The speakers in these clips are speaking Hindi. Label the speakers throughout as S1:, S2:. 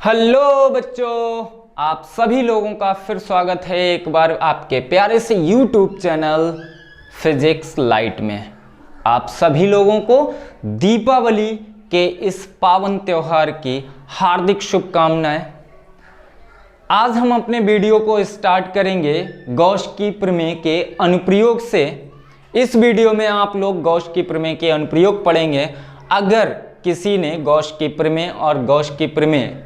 S1: हेलो बच्चों, आप सभी लोगों का फिर स्वागत है एक बार आपके प्यारे से YouTube चैनल फिजिक्स लाइट में। आप सभी लोगों को दीपावली के इस पावन त्योहार की हार्दिक शुभकामनाएं। आज हम अपने वीडियो को स्टार्ट करेंगे गॉस की प्रमेय के अनुप्रयोग से। इस वीडियो में आप लोग गॉस की प्रमेय के अनुप्रयोग पढ़ेंगे। अगर किसी ने गॉस की प्रमेय और गॉस की प्रमेय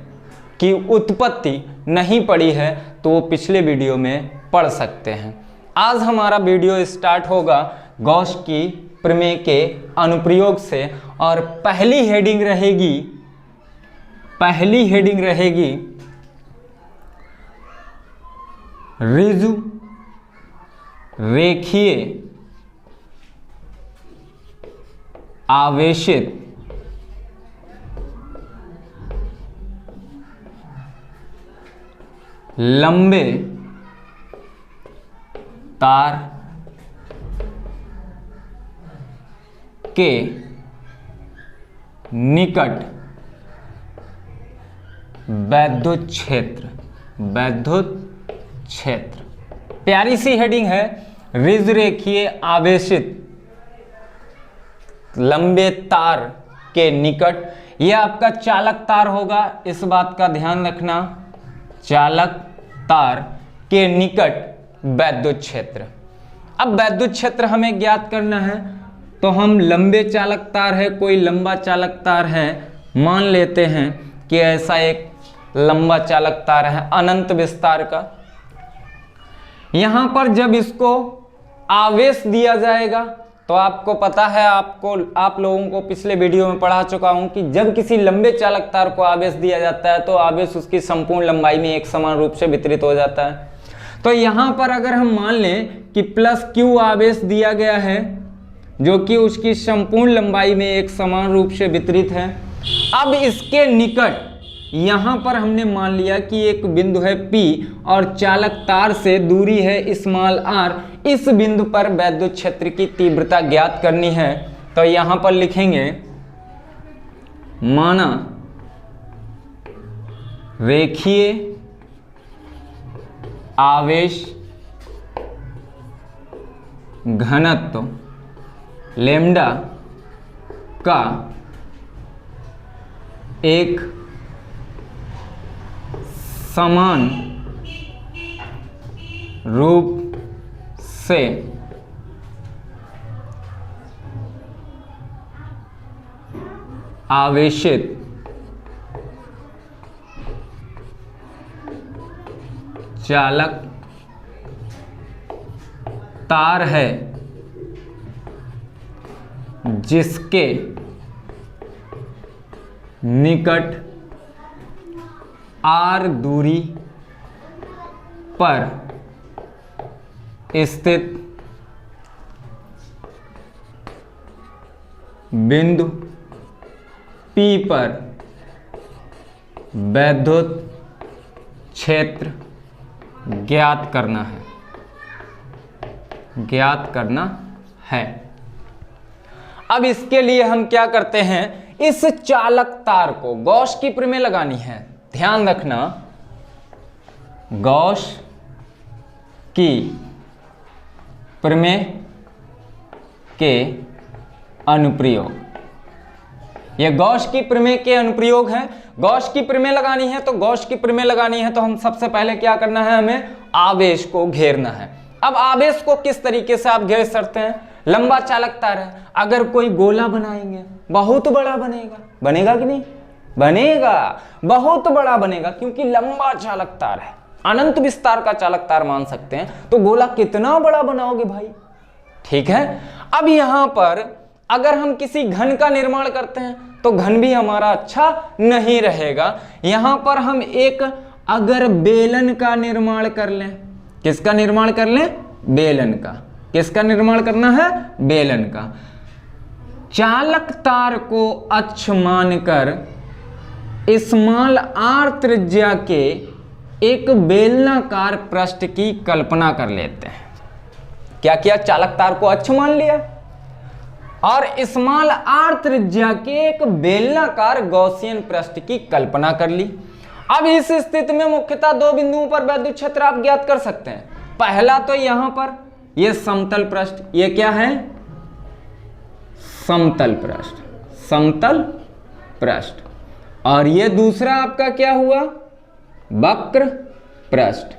S1: की उत्पत्ति नहीं पढ़ी है तो वो पिछले वीडियो में पढ़ सकते हैं। आज हमारा वीडियो स्टार्ट होगा गॉस की प्रमेय के अनुप्रयोग से और पहली हेडिंग रहेगी ऋजु रेखीय आवेशित लंबे तार के निकट वैद्युत क्षेत्र। प्यारी सी हेडिंग है, ऋजु रेखीय आवेशित लंबे तार के निकट। यह आपका चालक तार होगा, इस बात का ध्यान रखना। चालक तार के निकट वैद्युत क्षेत्र। अब वैद्युत क्षेत्र हमें ज्ञात करना है तो हम लंबे चालक तार है, कोई लंबा चालक तार है, मान लेते हैं कि ऐसा एक लंबा चालक तार है अनंत विस्तार का। यहां पर जब इसको आवेश दिया जाएगा तो आपको पता है, आप लोगों को पिछले वीडियो में पढ़ा चुका हूं कि जब किसी लंबे चालक तार को आवेश दिया जाता है तो आवेश उसकी संपूर्ण लंबाई में एक समान रूप से वितरित हो जाता है। तो यहां पर अगर हम मान लें कि प्लस क्यू आवेश दिया गया है जो कि उसकी संपूर्ण लंबाई में एक समान रूप से वितरित है। अब इसके निकट यहां पर हमने मान लिया कि एक बिंदु है P और चालक तार से दूरी है स्मॉल r। इस बिंदु पर वैद्युत क्षेत्र की तीव्रता ज्ञात करनी है तो यहां पर लिखेंगे माना रेखीय आवेश घनत्व लैम्डा का एक समान रूप से आवेशित चालक तार है जिसके निकट r दूरी पर स्थित बिंदु P पर वैद्युत क्षेत्र ज्ञात करना है। अब इसके लिए हम क्या करते हैं, इस चालक तार को गॉस की प्रमेय लगानी है। ध्यान रखना, गॉस की प्रमेय के अनुप्रयोग। ये गॉस की प्रमेय के अनुप्रयोग है। गॉस की प्रमेय लगानी है तो हम सबसे पहले क्या करना है, हमें आवेश को घेरना है। अब आवेश को किस तरीके से आप घेर सकते हैं, लंबा चालक तार है, अगर कोई गोला बनाएंगे बहुत बड़ा बनेगा कि नहीं बनेगा, बहुत बड़ा बनेगा क्योंकि लंबा चालक तार है, अनंत विस्तार का चालक तार मान सकते हैं। तो गोला कितना बड़ा बनाओगे भाई, ठीक है। अब यहां पर अगर हम किसी घन का निर्माण करते हैं तो घन भी हमारा अच्छा नहीं रहेगा। यहां पर हम एक अगर बेलन का निर्माण कर लें, किसका निर्माण कर लें, बेलन का। किसका निर्माण करना है, बेलन का। चालक तार को अक्ष मानकर स्मॉल r त्रिज्या के एक बेलनाकार पृष्ठ की कल्पना कर लेते हैं। क्या किया, चालक तार को अक्ष मान लिया और स्मॉल r त्रिज्या के एक बेलनाकार गॉसियन पृष्ठ की कल्पना कर ली। अब इस स्थिति में मुख्यतः दो बिंदुओं पर वैद्युत क्षेत्र आप ज्ञात कर सकते हैं। पहला तो यहां पर ये समतल पृष्ठ, ये क्या है? समतल पृष्ठ, समतल पृष्ठ। और ये दूसरा आपका क्या हुआ? वक्र पृष्ठ।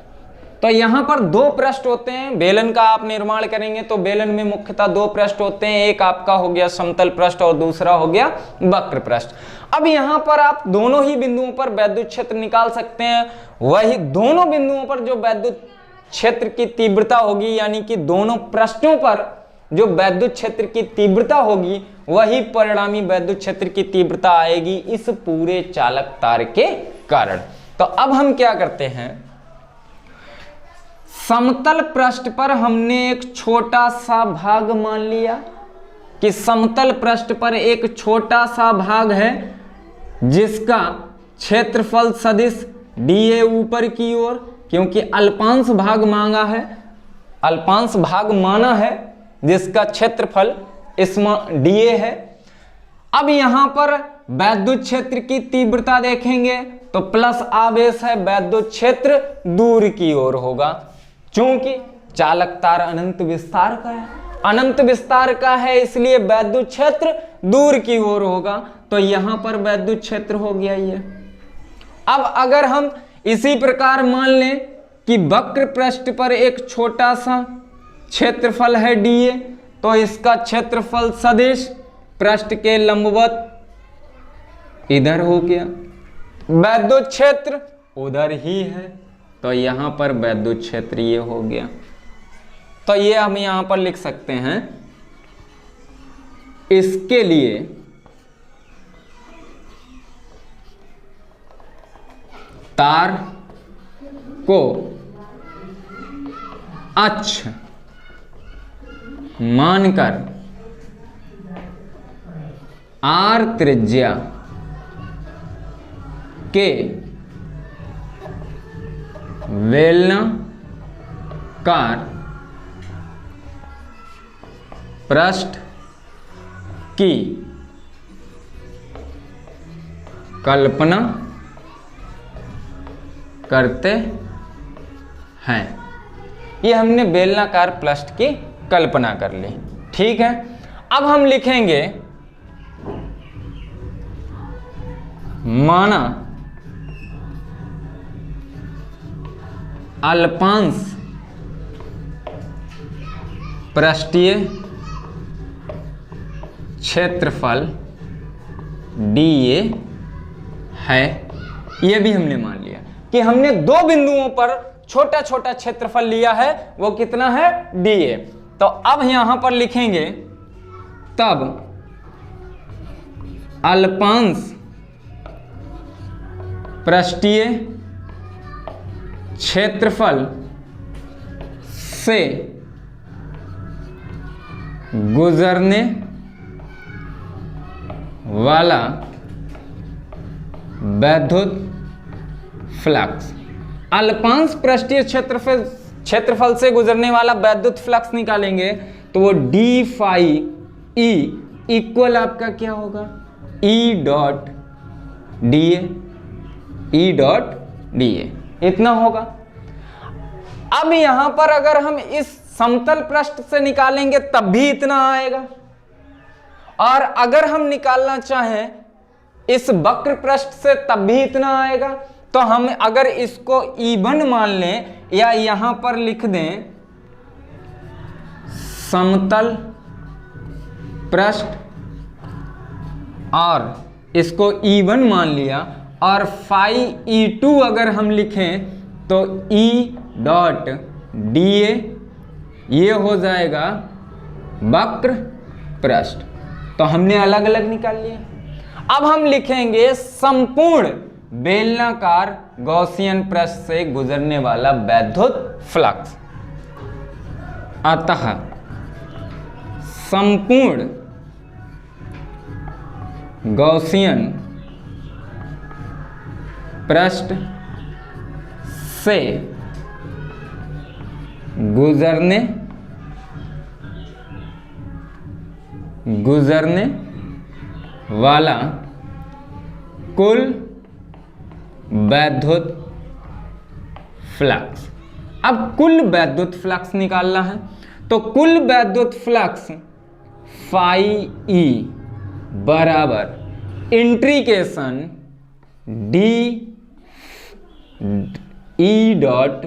S1: तो यहां पर दो पृष्ठ होते हैं। बेलन का आप निर्माण करेंगे तो बेलन में मुख्यतः दो पृष्ठ होते हैं, एक आपका हो गया समतल पृष्ठ और दूसरा हो गया वक्र पृष्ठ। अब यहां पर आप दोनों ही बिंदुओं पर वैद्युत क्षेत्र निकाल सकते हैं। वही दोनों बिंदुओं पर जो वैद्युत क्षेत्र की तीव्रता होगी, यानी कि दोनों पृष्ठों पर जो वैद्युत क्षेत्र की तीव्रता होगी, वही परिणामी वैद्युत क्षेत्र की तीव्रता आएगी इस पूरे चालक तार के कारण। तो अब हम क्या करते हैं, समतल पृष्ठ पर हमने एक छोटा सा भाग मान लिया कि समतल पृष्ठ पर एक छोटा सा भाग है जिसका क्षेत्रफल सदिश dA ऊपर की ओर, क्योंकि अल्पांश भाग मांगा है, अल्पांश भाग माना है जिसका क्षेत्रफल इसमें dA है। अब यहां पर वैद्युत क्षेत्र की तीव्रता देखेंगे तो प्लस आवेश है, वैद्युत क्षेत्र दूर की ओर होगा, चूंकि चालक तार अनंत विस्तार का है, अनंत विस्तार का है, इसलिए वैद्युत क्षेत्र दूर की ओर होगा। तो यहां पर वैद्युत क्षेत्र हो गया ये। अब अगर हम इसी प्रकार मान लें कि वक्र पृष्ठ पर एक छोटा सा क्षेत्रफल है dA, तो इसका क्षेत्रफल सदिश पृष्ठ के लंबवत इधर हो गया, वैद्युत क्षेत्र उधर ही है, तो यहां पर वैद्युत क्षेत्र ये हो गया। तो ये हम यहां पर लिख सकते हैं, इसके लिए तार को अक्ष मानकर r त्रिज्या के बेलनाकार पृष्ठ की कल्पना करते हैं। ये हमने बेलनाकार पृष्ठ की कल्पना कर ली, ठीक है। अब हम लिखेंगे माना अल्पांश पृष्ठीय क्षेत्रफल dA है। यह भी हमने मान लिया कि हमने दो बिंदुओं पर छोटा छोटा क्षेत्रफल लिया है, वो कितना है? dA। तो अब यहां पर लिखेंगे तब अल्पांश पृष्ठीय क्षेत्रफल से गुजरने वाला वैद्युत फ्लक्स, अल्पांश पृष्ठीय क्षेत्रफल से गुजरने वाला वैद्युत फ्लक्स निकालेंगे तो वो d phi E इक्वल आपका क्या होगा? E dot dA, E dot dA इतना होगा। अब यहां पर अगर हम इस समतल पृष्ठ से निकालेंगे तब भी इतना आएगा, और अगर हम निकालना चाहें इस वक्र पृष्ठ से तब भी इतना आएगा। तो हम अगर इसको E1 मान लें या यहां पर लिख दें समतल पृष्ठ और इसको E1 मान लिया, और phi E2 अगर हम लिखें तो E डॉट dA ये हो जाएगा वक्र पृष्ठ। तो हमने अलग अलग निकाल लिया। अब हम लिखेंगे संपूर्ण बेलनाकार गॉसियन पृष्ठ से गुजरने वाला वैद्युत फ्लक्स। अतः संपूर्ण गॉसियन पृष्ठ से गुजरने वाला कुल वैद्युत फ्लक्स। अब कुल वैद्युत फ्लक्स निकालना है, तो कुल वैद्युत फ्लक्स फाई ई बराबर integration d E dot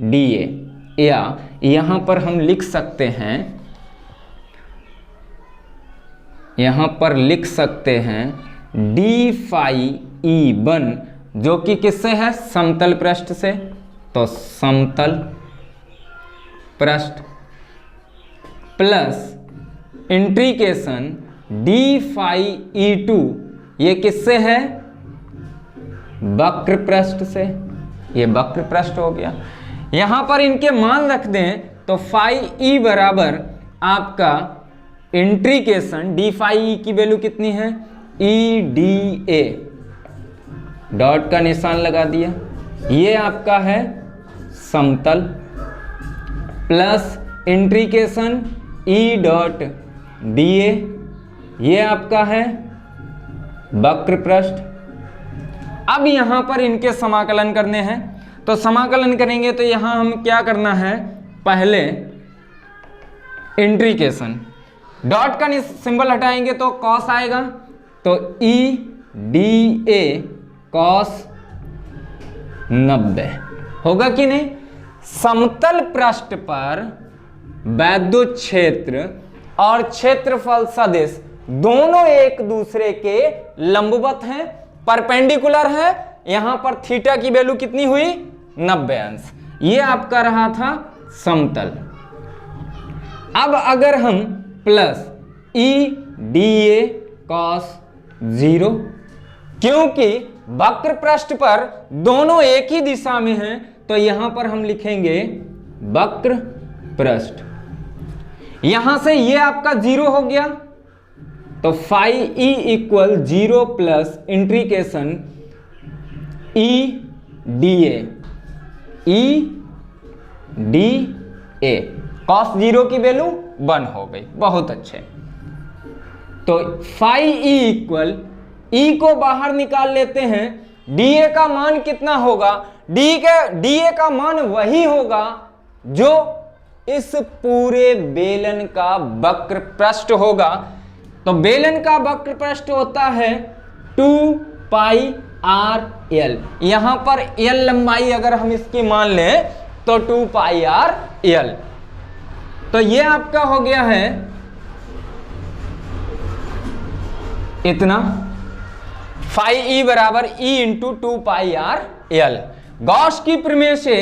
S1: D A, या यहां पर हम लिख सकते हैं, यहां पर लिख सकते हैं डी फाई ई वन, जो कि किससे है, समतल पृष्ठ से, तो समतल पृष्ठ plus integration d phi E two, ये किससे है, वक्र पृष्ठ से, ये वक्र पृष्ठ हो गया। यहां पर इनके मान रख दें तो फाई ई बराबर आपका इंट्रीकेशन डी फाई ई की वैल्यू कितनी है, ई डी ए, डॉट का निशान लगा दिया, ये आपका है समतल, plus integration E dot D A, ये आपका है वक्र पृष्ठ। अब यहां पर इनके समाकलन करने हैं, तो समाकलन करेंगे तो यहां हम क्या करना है, पहले इंट्रीकेशन, डॉट का सिंबल हटाएंगे तो कॉस आएगा, तो ई डी ए कॉस 90 होगा कि नहीं। समतल पृष्ठ पर वैद्युत क्षेत्र और क्षेत्रफल सदिश दोनों एक दूसरे के लंबवत हैं, परपेंडिकुलर है। यहां पर थीटा की वैल्यू कितनी हुई, 90 अंश, ये आपका रहा था समतल। अब अगर हम plus E d A cos 0, क्योंकि वक्र पृष्ठ पर दोनों एक ही दिशा में हैं, तो यहां पर हम लिखेंगे वक्र पृष्ठ, यहां से ये आपका 0 हो गया, तो phi E equal 0 plus integration E d A, cos 0 की वैल्यू 1 हो गई, बहुत अच्छे। तो फाई ई इक्वल, ई को बाहर निकाल लेते हैं, डी ए का मान कितना होगा, डी ए का मान वही होगा जो इस पूरे बेलन का वक्र पृष्ठ होगा। तो बेलन का वक्र पृष्ठ होता है 2 पाई आर एल, यहां पर एल लंबाई अगर हम इसकी मान लें तो 2 पाई आर एल, तो ये आपका हो गया है इतना, फाई ई बराबर ई इंटू 2 पाई आर एल। गॉस की प्रमेय से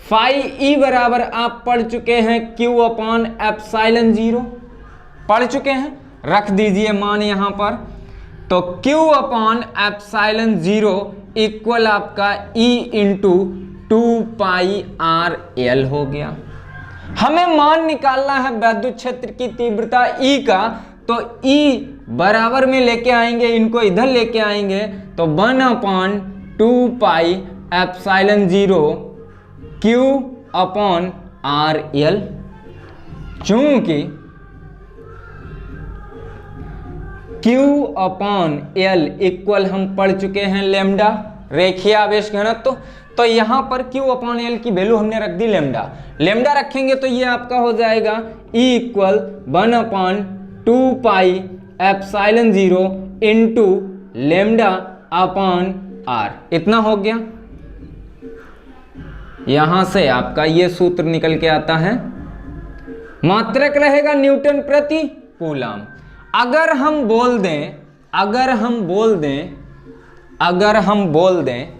S1: फाई ई बराबर आप पढ़ चुके हैं क्यू अपॉन एप्सिलॉन 0, पढ़ चुके हैं, रख दीजिए मान यहां पर, तो Q अपॉन एप्सिलॉन 0 इक्वल आपका E इंटू 2 पाई आर एल हो गया। हमें मान निकालना है वैद्युत क्षेत्र की तीव्रता E का, तो E बराबर में लेके आएंगे, इनको इधर लेके आएंगे, तो 1 upon 2 pi epsilon 0 Q upon R L, चूंकि Q अपॉन L इक्वल हम पढ़ चुके हैं लेमडा, रेखीय आवेश घनत्व, तो यहां पर Q अपॉन L की वैल्यू हमने रख दी लेमडा, लेमडा रखेंगे तो ये आपका हो जाएगा E equal 1 upon 2 pi epsilon 0 into lambda upon R, इतना हो गया। यहां से आपका ये सूत्र निकल के आता है, मात्रक रहेगा न्यूटन प्रति कूलम। अगर हम बोल दें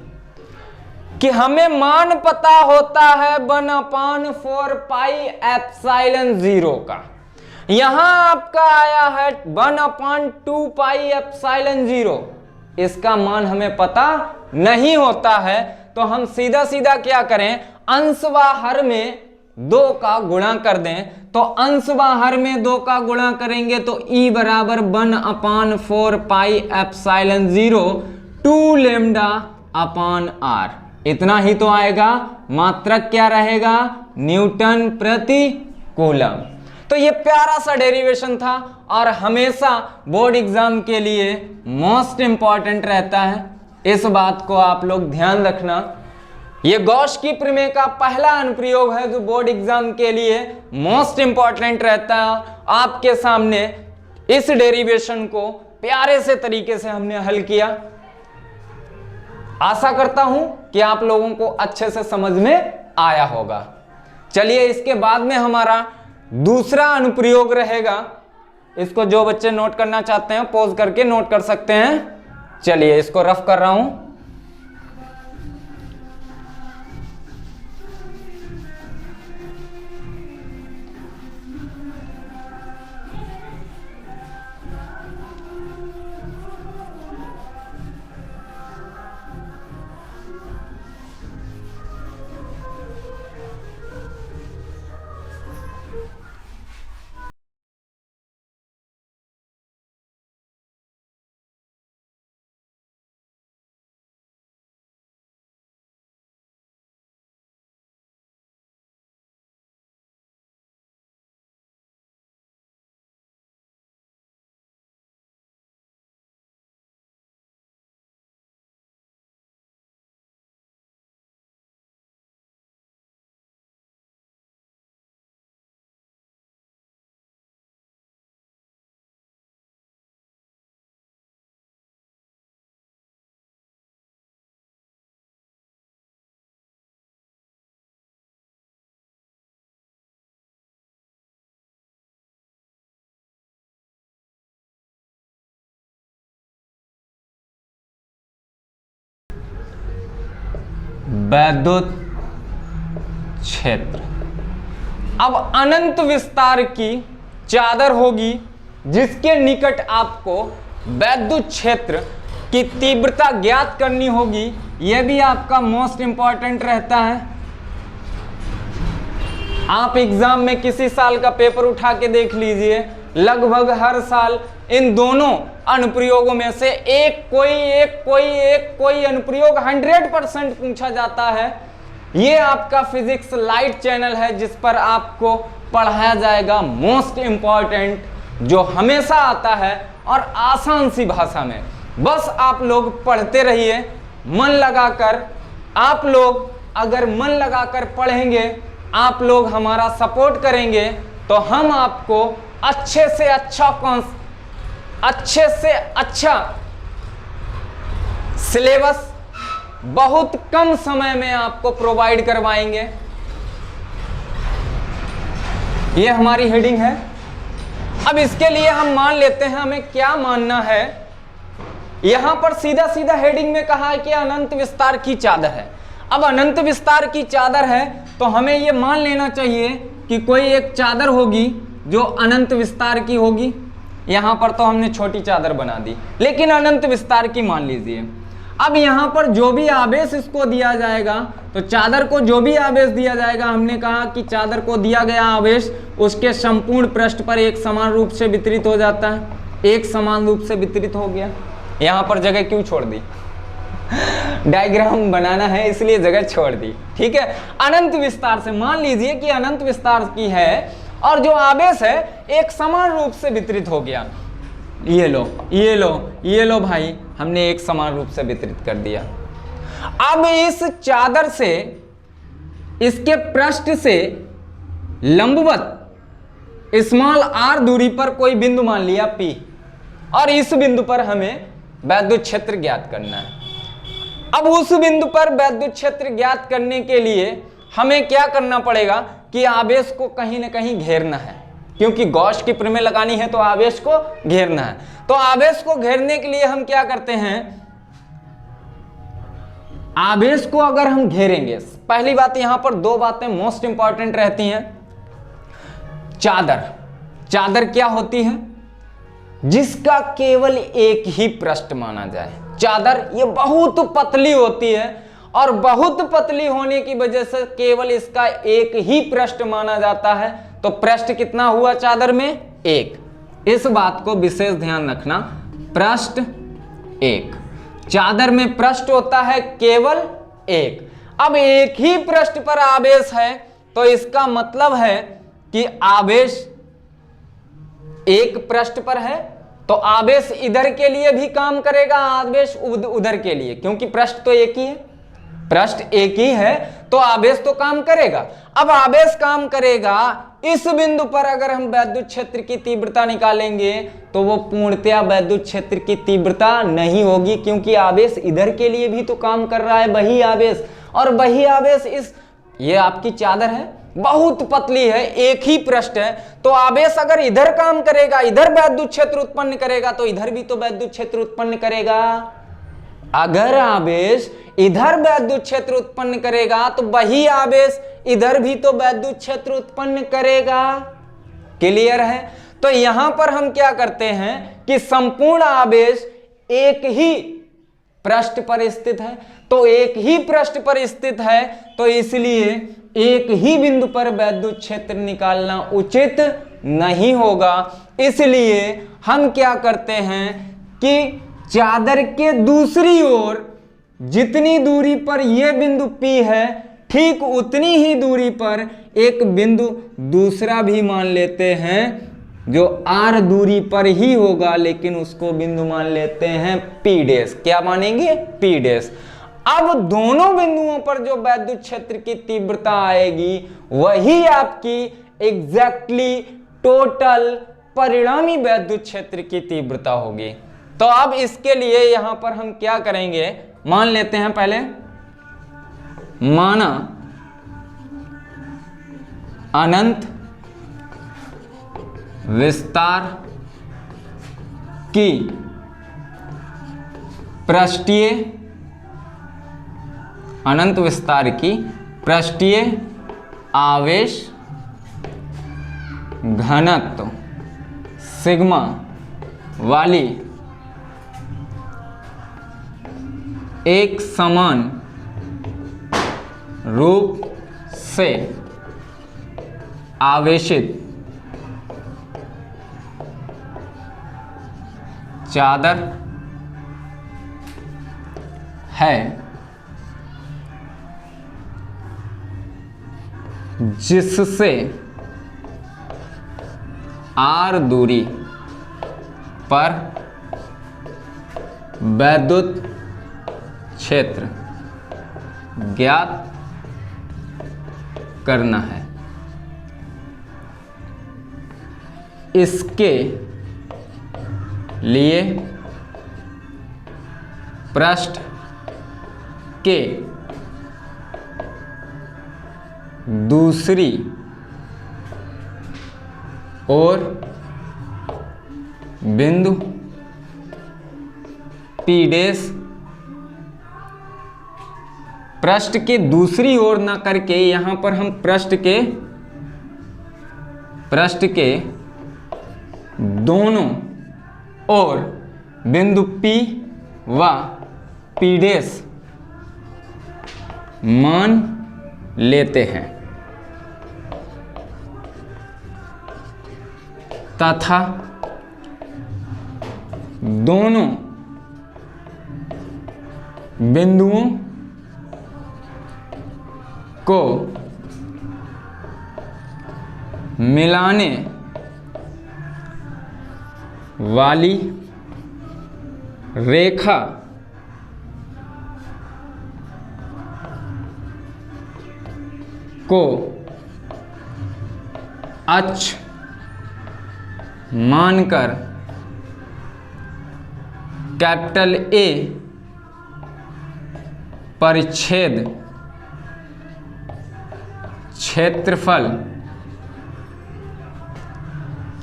S1: कि हमें मान पता होता है 1/4 पाई एप्सिलॉन 0 का, यहां आपका आया है 1/2 पाई एप्सिलॉन 0, इसका मान हमें पता नहीं होता है, तो हम सीधा सीधा क्या करें, अंश व हर में 2 का गुणा कर दें, तो अंश व हर में 2 का गुणा करेंगे तो E बराबर 1/4 pi epsilon 0 2 lambda upon R, इतना ही तो आएगा। मात्रक क्या रहेगा, न्यूटन प्रति कूलम। तो ये प्यारा सा डेरिवेशन था और हमेशा बोर्ड एग्जाम के लिए मोस्ट इंपॉर्टेंट रहता है। इस बात को आप लोग ध्यान रखना। ये गॉस की प्रमेय का पहला अनुप्रयोग है जो बोर्ड एग्जाम के लिए मोस्ट इंपॉर्टेंट रहता है। आपके सामने इस डेरिवेशन को प्यारे से तरीके से हमने हल किया। आशा करता हूं कि आप लोगों को अच्छे से समझ में आया होगा। चलिए, इसके बाद में हमारा दूसरा अनुप्रयोग रहेगा। इसको जो बच्चे नोट करना चाहते हैं पॉज करके नोट कर सकते हैं। चलिए, इसको रफ कर रहा हूं। वैद्युत क्षेत्र अब अनंत विस्तार की चादर होगी जिसके निकट आपको वैद्युत क्षेत्र की तीव्रता ज्ञात करनी होगी। यह भी आपका मोस्ट इंपॉर्टेंट रहता है। आप एग्जाम में किसी साल का पेपर उठा के देख लीजिए, लगभग हर साल इन दोनों अनुप्रयोगों में से कोई अनुप्रयोग 100% पूछा जाता है। ये आपका फिजिक्स लाइट चैनल है जिस पर आपको पढ़ाया जाएगा मोस्ट इंपॉर्टेंट, जो हमेशा आता है और आसान सी भाषा में। बस आप लोग पढ़ते रहिए मन लगाकर। आप लोग अगर मन लगाकर पढ़ेंगे, आप लोग हमारा सपोर्ट करेंगे तो हम आपको अच्छे से अच्छा सिलेबस बहुत कम समय में आपको प्रोवाइड करवाएंगे। ये हमारी हेडिंग है। अब इसके लिए हम मान लेते हैं, हमें क्या मानना है। यहां पर सीधा सीधा हेडिंग में कहा है कि अनंत विस्तार की चादर है। अब अनंत विस्तार की चादर है तो हमें यह मान लेना चाहिए कि कोई एक चादर होगी जो अनंत विस्तार की होगी। यहां पर तो हमने छोटी चादर बना दी, लेकिन अनंत विस्तार की मान लीजिए। अब यहां पर जो भी आवेश इसको दिया जाएगा, तो चादर को जो भी आवेश दिया जाएगा, हमने कहा कि चादर को दिया गया आवेश उसके संपूर्ण पृष्ठ पर एक समान रूप से वितरित हो जाता है। एक समान रूप से वितरित हो गया। यहां पर जगह क्यों छोड़ दी? डायग्राम बनाना है इसलिए जगह छोड़ दी। ठीक है, अनंत विस्तार से मान लीजिए कि अनंत विस्तार की है और जो आवेश है एक समान रूप से वितरित हो गया। ये लो भाई, हमने एक समान रूप से वितरित कर दिया। अब इस चादर से, इसके पृष्ठ से लंबवत स्मॉल r दूरी पर कोई बिंदु मान लिया P, और इस बिंदु पर हमें वैद्युत क्षेत्र ज्ञात करना है। अब उस बिंदु पर वैद्युत क्षेत्र ज्ञात करने के लिए हमें क्या करना पड़ेगा कि आवेश को कहीं ना कहीं घेरना है, क्योंकि गॉस की प्रमेय लगानी है तो आवेश को घेरना है। तो आवेश को घेरने के लिए हम क्या करते हैं, आवेश को अगर हम घेरेंगे, पहली बात यहां पर दो बातें मोस्ट इंपॉर्टेंट रहती हैं। चादर क्या होती है? जिसका केवल एक ही पृष्ठ माना जाए। चादर ये बहुत पतली होती है और बहुत पतली होने की वजह से केवल इसका एक ही पृष्ठ माना जाता है। तो पृष्ठ कितना हुआ चादर में? एक। इस बात को विशेष ध्यान रखना, पृष्ठ एक। चादर में पृष्ठ होता है केवल एक। अब एक ही पृष्ठ पर आवेश है तो इसका मतलब है कि आवेश एक पृष्ठ पर है, तो तो आवेश इधर के लिए भी काम करेगा, आवेश उधर के लिए, क्योंकि पृष्ठ तो एक ही है, पृष्ठ एक ही है, तो आवेश तो काम करेगा। अब आवेश काम करेगा, इस बिंदु पर अगर हम वैद्युत क्षेत्र की तीव्रता निकालेंगे तो वो पूर्णतया वैद्युत क्षेत्र की तीव्रता नहीं होगी, क्योंकि आवेश इधर के लिए भी तो काम कर रहा है, वही आवेश, और वही आवेश ये आपकी चादर है, बहुत पतली है, एक ही पृष्ठ है, तो आवेश अगर इधर काम करेगा, इधर वैद्युत क्षेत्र उत्पन्न करेगा, तो इधर भी तो वैद्युत क्षेत्र उत्पन्न करेगा। अगर आवेश इधर वैद्युत क्षेत्र उत्पन्न करेगा तो वही आवेश इधर भी तो वैद्युत क्षेत्र उत्पन्न करेगा। क्लियर है? तो यहां पर हम क्या करते हैं कि संपूर्ण आवेश एक ही पृष्ठ पर स्थित है, तो एक ही पृष्ठ पर स्थित है, तो इसलिए एक ही बिंदु पर वैद्युत क्षेत्र निकालना उचित नहीं होगा। इसलिए हम क्या करते हैं कि चादर के दूसरी ओर जितनी दूरी पर यह बिंदु P है, ठीक उतनी ही दूरी पर एक बिंदु दूसरा भी मान लेते हैं जो R दूरी पर ही होगा, लेकिन उसको बिंदु मान लेते हैं P डैश। क्या मानेंगे? P dash. अब दोनों बिंदुओं पर जो वैद्युत क्षेत्र की तीव्रता आएगी वही आपकी एग्जैक्टली टोटल परिणामी वैद्युत क्षेत्र की तीव्रता होगी। तो अब इसके लिए यहां पर हम क्या करेंगे, मान लेते हैं पहले, माना अनंत विस्तार की पृष्ठीय, अनंत विस्तार की पृष्ठीय आवेश घनत्व सिग्मा वाली एक समान रूप से आवेशित चादर है, जिससे R दूरी पर वैद्युत क्षेत्र ज्ञात करना है। इसके लिए पृष्ठ के दूसरी ओर बिंदु P डैश, पृष्ठ के दूसरी ओर ना करके यहां पर हम पृष्ठ के दोनों ओर बिंदु P व P डैश मान लेते हैं तथा दोनों बिंदुओं को मिलाने वाली रेखा को अक्ष मानकर कैपिटल A परिच्छेद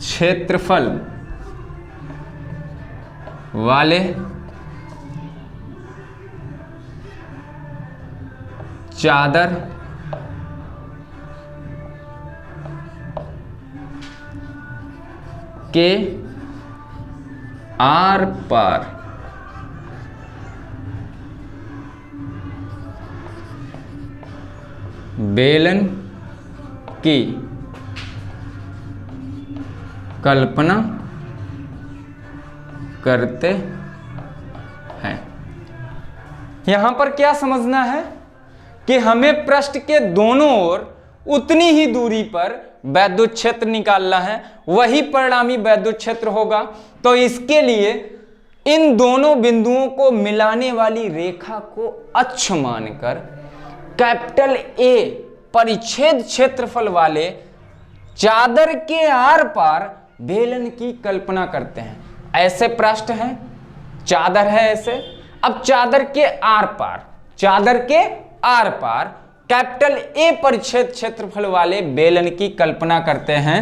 S1: क्षेत्रफल वाले चादर के आर पार बेलन की कल्पना करते हैं। यहां पर क्या समझना है कि हमें पृष्ठ के दोनों ओर उतनी ही दूरी पर वैद्युत क्षेत्र निकालना है, वही परिणामी वैद्युत क्षेत्र होगा। तो इसके लिए इन दोनों बिंदुओं को मिलाने वाली रेखा को अक्ष मानकर कैपिटल ए परिच्छेद क्षेत्रफल वाले चादर के आर पार बेलन की कल्पना करते हैं। ऐसे पृष्ठ है, चादर है ऐसे, अब चादर के आर पार, चादर के आर पार कैपिटल ए परिच्छेद क्षेत्रफल वाले बेलन की कल्पना करते हैं।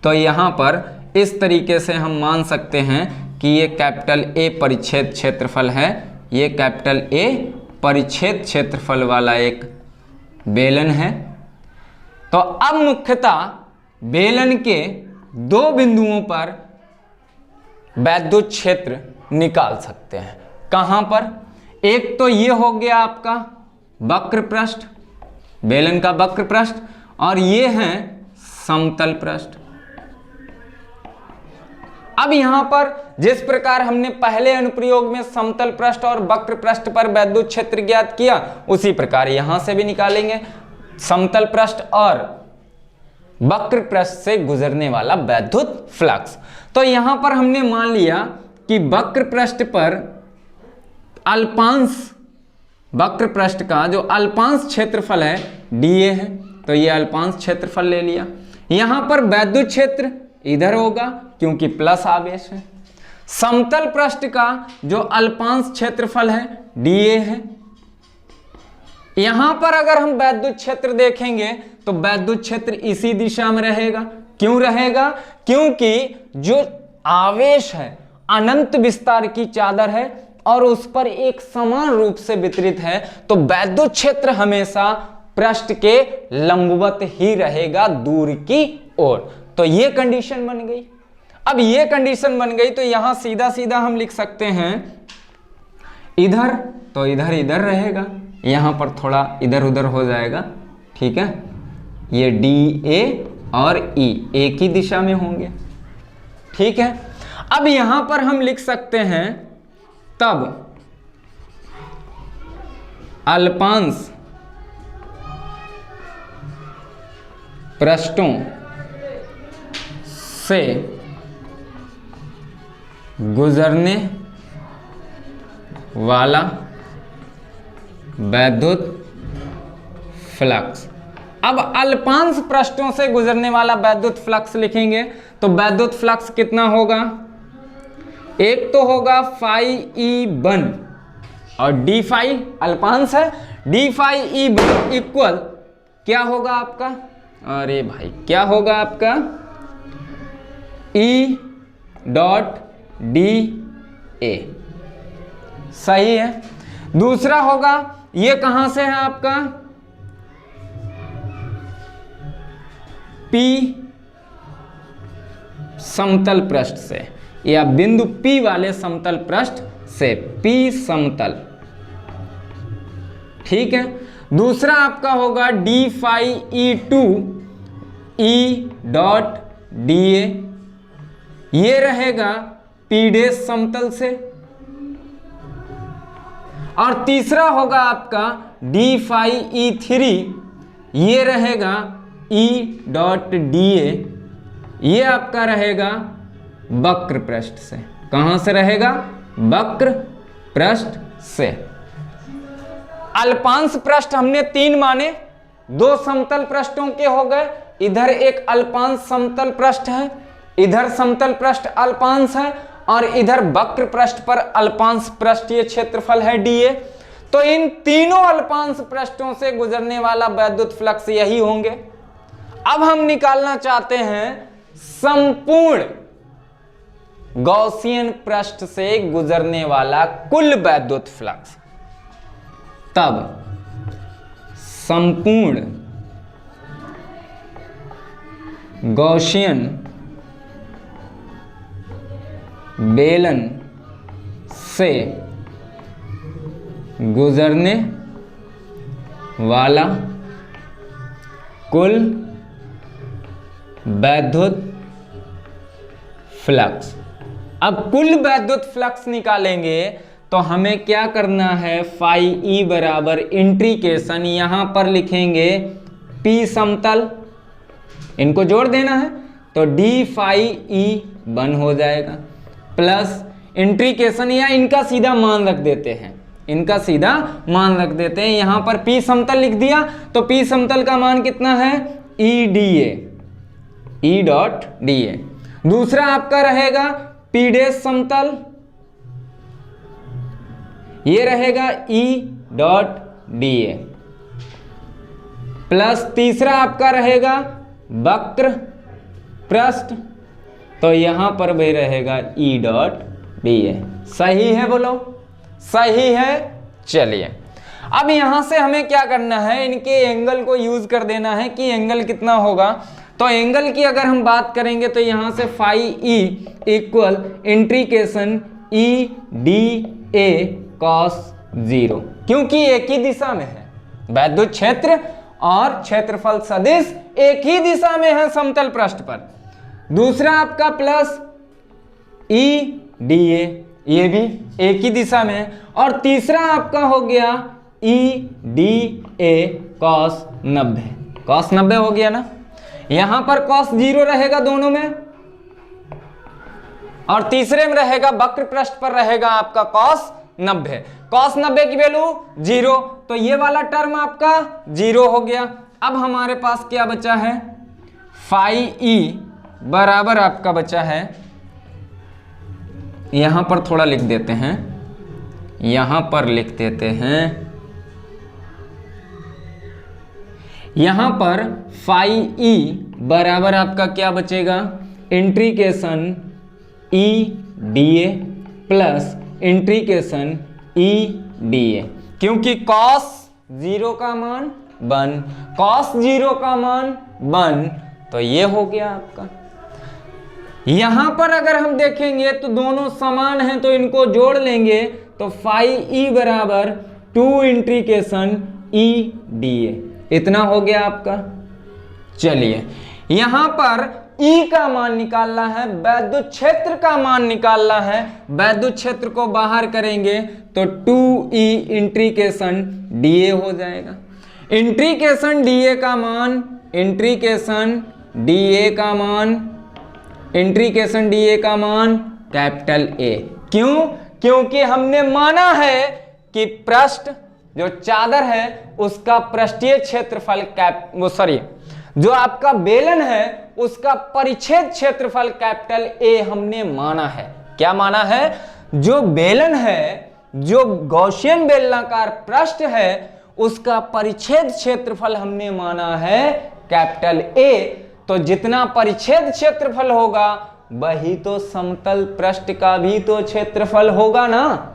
S1: तो यहां पर इस तरीके से हम मान सकते हैं कि ये कैपिटल ए परिच्छेद क्षेत्रफल है, ये कैपिटल ए परिच्छेद क्षेत्रफल वाला एक बेलन है। तो अब मुख्यतः बेलन के दो बिंदुओं पर वैद्युत क्षेत्र निकाल सकते हैं। कहां पर? एक तो ये हो गया आपका वक्र पृष्ठ, बेलन का वक्र पृष्ठ, और ये है समतल पृष्ठ। अब यहां पर जिस प्रकार हमने पहले अनुप्रयोग में समतल पृष्ठ और वक्र पृष्ठ पर वैद्युत क्षेत्र ज्ञात किया, उसी प्रकार यहां से भी निकालेंगे समतल पृष्ठ और वक्र पृष्ठ से गुजरने वाला वैद्युत फ्लक्स। तो यहां पर हमने मान लिया कि वक्र पृष्ठ पर अल्पांश, वक्र पृष्ठ का जो अल्पांश क्षेत्रफल है dA है, तो ये अल्पांश क्षेत्रफल ले लिया। यहां पर वैद्युत क्षेत्र इधर होगा क्योंकि प्लस आवेश है। समतल पृष्ठ का जो अल्पांश क्षेत्रफल है dA है। यहां पर अगर हम वैद्युत क्षेत्र देखेंगे तो वैद्युत क्षेत्र इसी दिशा में रहेगा। क्यों रहेगा? क्योंकि जो आवेश है अनंत विस्तार की चादर है और उस पर एक समान रूप से वितरित है, तो वैद्युत क्षेत्र हमेशा पृष्ठ के लंबवत ही रहेगा दूर की ओर। तो ये कंडीशन बन गई। अब ये कंडीशन बन गई तो यहां सीधा सीधा हम लिख सकते हैं इधर, तो इधर इधर रहेगा, यहां पर थोड़ा इधर उधर हो जाएगा, ठीक है। ये डी ए और ई एक ही दिशा में होंगे, ठीक है। अब यहां पर हम लिख सकते हैं तब अल्पांश पृष्ठों से गुजरने वाला वैद्युत फ्लक्स। अब अल्पांश पृष्ठों से गुजरने वाला वैद्युत फ्लक्स लिखेंगे तो वैद्युत फ्लक्स कितना होगा? एक तो होगा फाई ई वन और डी फाई अल्पांश है, D phi E one equal क्या होगा आपका? अरे भाई क्या होगा आपका? ई डॉट डी ए, सही है। दूसरा होगा ये कहां से है आपका? पी समतल पृष्ठ से, या बिंदु P वाले समतल पृष्ठ से, P समतल, ठीक है। दूसरा आपका होगा D phi E two E dot D A, ये रहेगा P डैश समतल से। और तीसरा होगा आपका डी फाई ई थ्री, ये रहेगा E डॉट डी ए, ये आपका रहेगा वक्र पृष्ठ से। कहां से रहेगा? वक्र पृष्ठ से। अल्पांश पृष्ठ हमने तीन माने, दो समतल पृष्ठों के हो गए, इधर एक अल्पांश समतल पृष्ठ है, इधर समतल पृष्ठ अल्पांश है और इधर वक्र पृष्ठ पर अल्पांश पृष्ठीय क्षेत्रफल है dA। तो इन तीनों अल्पांश पृष्ठों से गुजरने वाला वैद्युत फ्लक्स यही होंगे। अब हम निकालना चाहते हैं संपूर्ण गॉसियन पृष्ठ से गुजरने वाला कुल वैद्युत फ्लक्स। तब संपूर्ण गॉसियन बेलन से गुजरने वाला कुल वैद्युत फ्लक्स। अब कुल वैद्युत फ्लक्स निकालेंगे तो हमें क्या करना है? फाई ई बराबर इंट्रीकेशन, यहां पर लिखेंगे P समतल इनको जोड़ देना है तो डी फाई ई 1 हो जाएगा, प्लस इंट्रीकेशन, या इनका सीधा मान रख देते हैं, इनका सीधा मान रख देते हैं। यहां पर P समतल लिख दिया तो P समतल का मान कितना है, ई डी ए। दूसरा आपका रहेगा P डैश समतल, ये रहेगा E dot D A, plus तीसरा आपका रहेगा वक्र पृष्ठ, तो यहां पर भी रहेगा E डॉट डी ए। सही है, बोलो सही है। चलिए अब यहां से हमें क्या करना है, इनके एंगल को यूज कर देना है कि एंगल कितना होगा। तो एंगल की अगर हम बात करेंगे तो यहां से phi E equal integration E d A cos 0, क्योंकि एक ही दिशा में है, वैद्युत क्षेत्र और क्षेत्रफल सदिश एक ही दिशा में है समतल पृष्ठ पर। दूसरा आपका प्लस ई डी ए, ये भी एक ही दिशा में है। और तीसरा आपका हो गया ई डी ए कॉस 90, कॉस 90 हो गया ना। यहां पर कॉस 0 रहेगा दोनों में, और तीसरे में रहेगा वक्र पृष्ठ पर रहेगा आपका कॉस 90। कॉस 90 की वैल्यू 0, तो ये वाला टर्म आपका 0 हो गया। अब हमारे पास क्या बचा है, फाई ई बराबर आपका बचा है, यहां पर थोड़ा लिख देते हैं, यहां पर लिख देते हैं, यहां पर फाई ई बराबर आपका क्या बचेगा, integration E d A plus integration E d A, क्योंकि कॉस 0 का मान 1, कॉस 0 का मान 1, तो ये हो गया आपका। यहां पर अगर हम देखेंगे तो दोनों समान हैं तो इनको जोड़ लेंगे तो फाई ई बराबर 2 इंट्रीकेशन ई डी ए, इतना हो गया आपका। चलिए यहां पर E का मान निकालना है, वैद्युत क्षेत्र का मान निकालना है। वैद्युत क्षेत्र को बाहर करेंगे तो 2E इंट्रीकेशन dA हो जाएगा। इंट्रीकेशन dA का मान, इंट्रीकेशन dA का मान, इंट्रीकेशन dA का मान कैपिटल A। क्यों? क्योंकि हमने माना है कि पृष्ठ जो चादर है उसका पृष्ठीय क्षेत्रफल जो आपका बेलन है उसका परिच्छेद क्षेत्रफल कैपिटल A हमने माना है। क्या माना है? जो बेलन है, जो गॉसियन बेलनाकार पृष्ठ है, उसका परिच्छेद क्षेत्रफल हमने माना है कैपिटल A। तो जितना परिच्छेद क्षेत्रफल होगा वही तो समतल पृष्ठ का भी तो क्षेत्रफल होगा ना।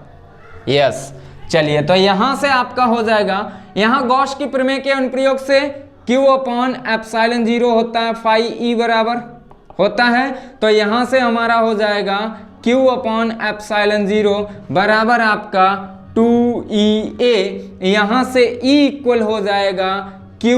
S1: यस, चलिए तो यहां से आपका हो जाएगा, यहां गॉस की प्रमेय के अनुप्रयोग से Q अपॉन एप्सिलॉन 0 होता है, फाई E बराबर होता है। तो यहां से हमारा हो जाएगा Q अपॉन एप्सिलॉन 0 बराबर आपका 2EA। यहां से E इक्वल हो जाएगा Q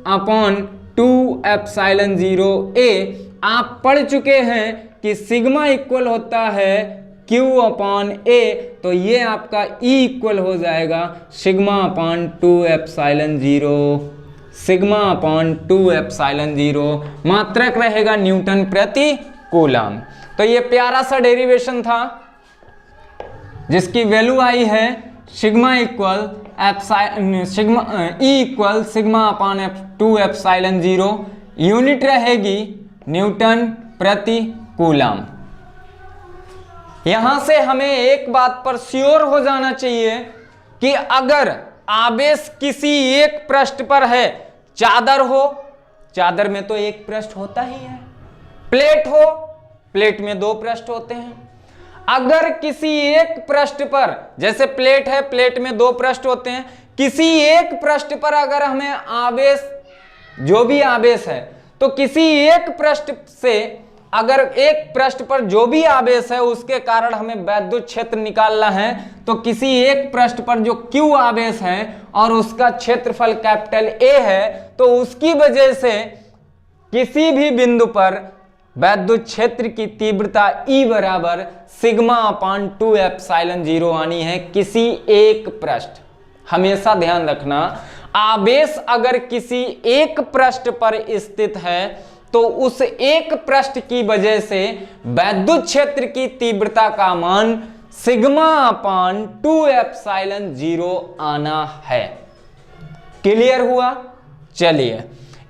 S1: अपॉन 2 एप्सिलॉन 0A। आप पढ़ चुके हैं कि सिग्मा इक्वल होता है Q अपॉन A, तो ये आपका E इक्वल हो जाएगा sigma upon 2 epsilon 0, sigma upon 2 epsilon 0। मात्रक रहेगा न्यूटन प्रति कूलम। तो ये प्यारा सा डेरिवेशन था जिसकी वैल्यू आई है sigma equal sigma E equal sigma upon 2 epsilon 0। Unit रहेगी न्यूटन प्रति कूलम। यहां से हमें एक बात पर श्योर हो जाना चाहिए कि अगर आवेश किसी एक पृष्ठ पर है, चादर हो, चादर में तो एक पृष्ठ होता ही है, प्लेट हो, प्लेट में 2 पृष्ठ होते हैं। अगर किसी एक पृष्ठ पर, जैसे प्लेट है, प्लेट में 2 पृष्ठ होते हैं, किसी एक पृष्ठ पर अगर हमें आवेश, जो भी आवेश है, तो किसी एक पृष्ठ से, अगर एक पृष्ठ पर जो भी आवेश है उसके कारण हमें वैद्युत क्षेत्र निकालना है, तो किसी एक पृष्ठ पर जो Q आवेश है और उसका क्षेत्रफल कैपिटल A है, तो उसकी वजह से किसी भी बिंदु पर वैद्युत क्षेत्र की तीव्रता E बराबर सिग्मा अपॉन 2 एप्सिलॉन 0 आनी है किसी एक पृष्ठ। हमेशा ध्यान रखना, आवेश अगर किसी एक पृष्ठ पर स्थित है तो उस एक पृष्ठ की वजह से वैद्युत क्षेत्र की तीव्रता का मान सिग्मा अपान 2 एप्सिलॉन 0 आना है। क्लियर हुआ? चलिए,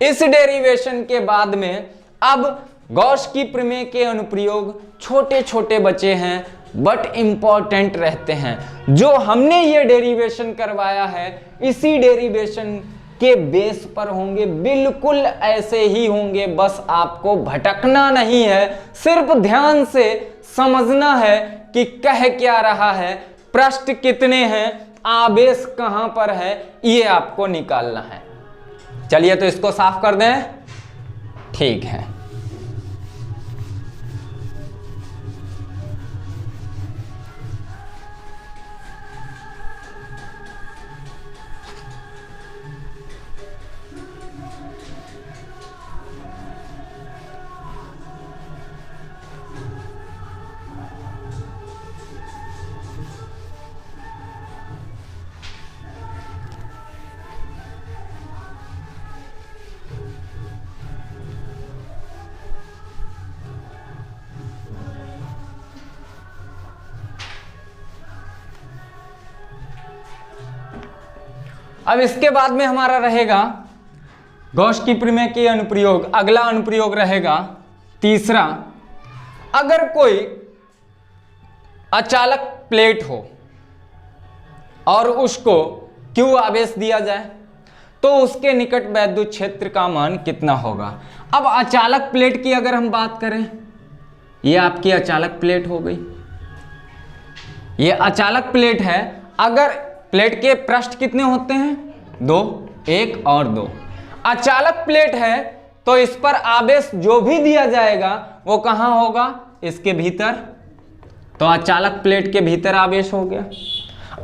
S1: इस डेरिवेशन के बाद में अब गॉस की प्रमेय के अनुप्रयोग छोटे छोटे बचे हैं बट इंपॉर्टेंट रहते हैं। जो हमने ये डेरिवेशन करवाया है इसी डेरिवेशन के बेस पर होंगे, बिल्कुल ऐसे ही होंगे, बस आपको भटकना नहीं है, सिर्फ ध्यान से समझना है कि कह क्या रहा है, पृष्ठ कितने हैं, आवेश कहां पर है, ये आपको निकालना है। चलिए तो इसको साफ कर दें। ठीक है, अब इसके बाद में हमारा रहेगा गॉस की प्रमेय के अनुप्रयोग। अगला अनुप्रयोग रहेगा तीसरा, अगर कोई अचालक प्लेट हो और उसको Q आवेश दिया जाए तो उसके निकट वैद्युत क्षेत्र का मान कितना होगा। अब अचालक प्लेट की अगर हम बात करें, ये आपकी अचालक प्लेट हो गई, ये अचालक प्लेट है। अगर प्लेट के पृष्ठ कितने होते हैं? 2, 1 और 2। अचालक प्लेट है तो इस पर आवेश जो भी दिया जाएगा वो कहां होगा? इसके भीतर। तो अचालक प्लेट के भीतर आवेश हो गया।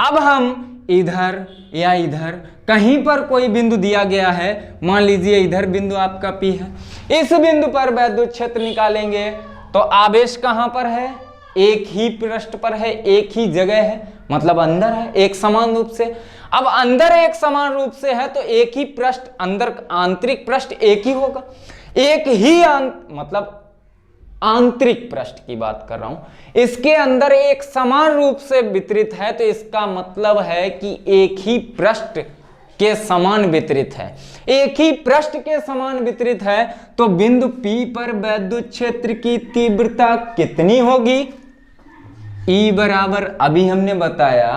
S1: अब हम इधर या इधर कहीं पर कोई बिंदु दिया गया है, मान लीजिए इधर बिंदु आपका P है, इस बिंदु पर वैद्युत क्षेत्र निकालेंगे तो आवेश कहां पर है? एक ही पृष्ठ पर है, एक ही जगह है, मतलब अंदर है, एक समान रूप से। अब अंदर एक समान रूप से है तो एक ही पृष्ठ, अंदर आंतरिक पृष्ठ एक ही होगा, एक ही मतलब आंतरिक पृष्ठ की बात कर रहा हूं। इसके अंदर एक समान रूप से वितरित है तो इसका मतलब है कि एक ही पृष्ठ के समान वितरित है। एक ही पृष्ठ के समान वितरित है तो बिंदु P पर वैद्युत क्षेत्र की तीव्रता कितनी होगी? E बराबर, अभी हमने बताया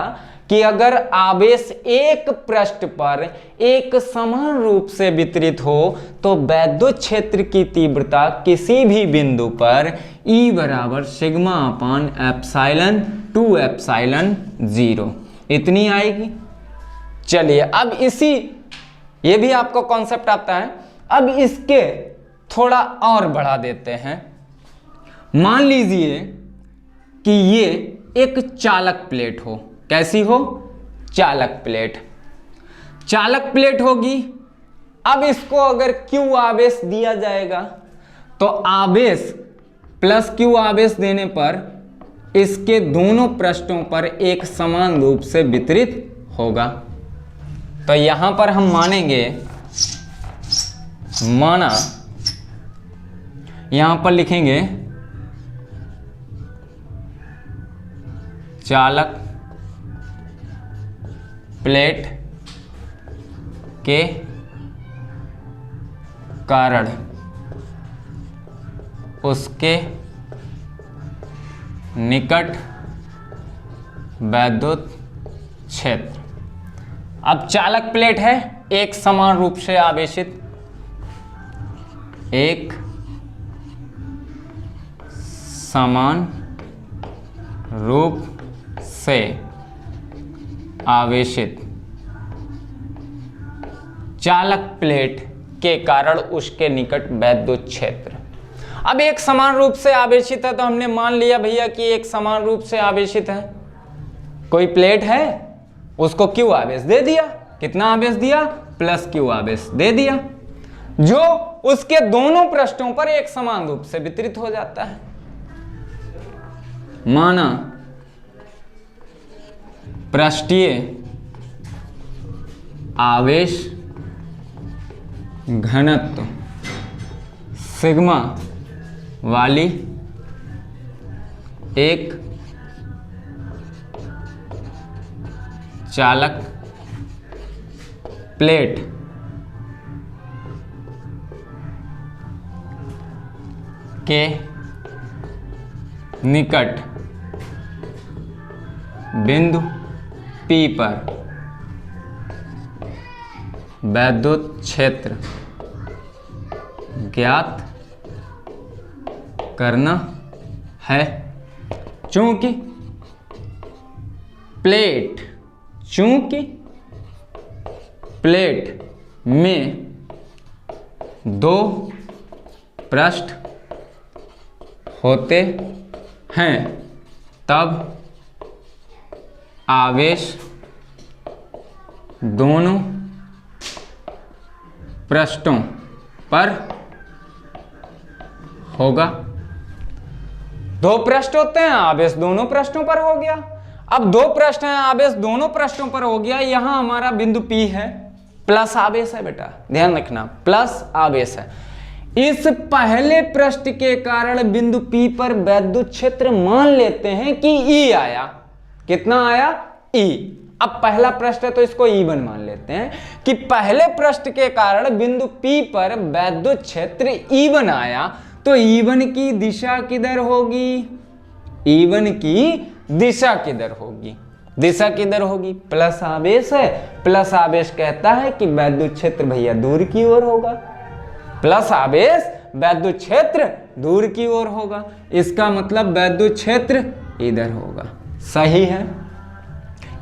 S1: कि अगर आवेश एक पृष्ठ पर एक समान रूप से वितरित हो तो वैद्युत क्षेत्र की तीव्रता किसी भी बिंदु पर E बराबर सिग्मा अपान एप्सिलॉन 2 एप्सिलॉन 0 इतनी आएगी। चलिए अब ये भी आपको कॉन्सेप्ट आता है। अब इसके थोड़ा और बढ़ा देते हैं। मान लीजिए कि ये एक चालक प्लेट हो। कैसी हो? चालक प्लेट। चालक प्लेट होगी। अब इसको अगर Q आवेश दिया जाएगा तो आवेश प्लस Q आवेश देने पर इसके दोनों पृष्ठों पर एक समान रूप से वितरित होगा। तो यहां पर हम मानेंगे, माना यहां पर लिखेंगे चालक प्लेट के कारण उसके निकट वैद्युत क्षेत्र। अब चालक प्लेट है एक समान रूप से आवेशित, एक समान रूप से आवेशित चालक प्लेट के कारण उसके निकट वैद्युत क्षेत्र। अब एक समान रूप से आवेशित है तो हमने मान लिया भैया कि एक समान रूप से आवेशित है। कोई प्लेट है उसको Q आवेश दे दिया। कितना आवेश दिया? प्लस Q आवेश दे दिया, जो उसके दोनों पृष्ठों पर एक समान रूप से वितरित हो जाता है। माना पृष्ठीय आवेश घनत्व सिग्मा वाली एक चालक प्लेट के निकट बिंदु P पर वैद्युत क्षेत्र ज्ञात करना है। चूंकि प्लेट में दो पृष्ठ होते हैं तब आवेश दोनों पृष्ठों पर होगा। दो पृष्ठ होते हैं, आवेश दोनों पृष्ठों पर हो गया। अब दो पृष्ठ हैं, आवेश दोनों पृष्ठों पर हो गया। यहां हमारा बिंदु P है, प्लस आवेश है बेटा, ध्यान रखना प्लस आवेश है। इस पहले पृष्ठ के कारण बिंदु P पर वैद्युत क्षेत्र मान लेते हैं कि E आया। कितना आया? E। अब पहला पृष्ठ है तो इसको E1 मान लेते हैं कि पहले पृष्ठ के कारण बिंदु P पर वैद्युत क्षेत्र E1 आया। तो E1 की दिशा किधर होगी? E1 की दिशा किधर होगी? दिशा किधर होगी? प्लस आवेश है, प्लस आवेश कहता है कि वैद्युत क्षेत्र भैया दूर की ओर होगा। प्लस आवेश वैद्युत क्षेत्र दूर की ओर होगा, इसका मतलब वैद्युत क्षेत्र इधर होगा। सही है,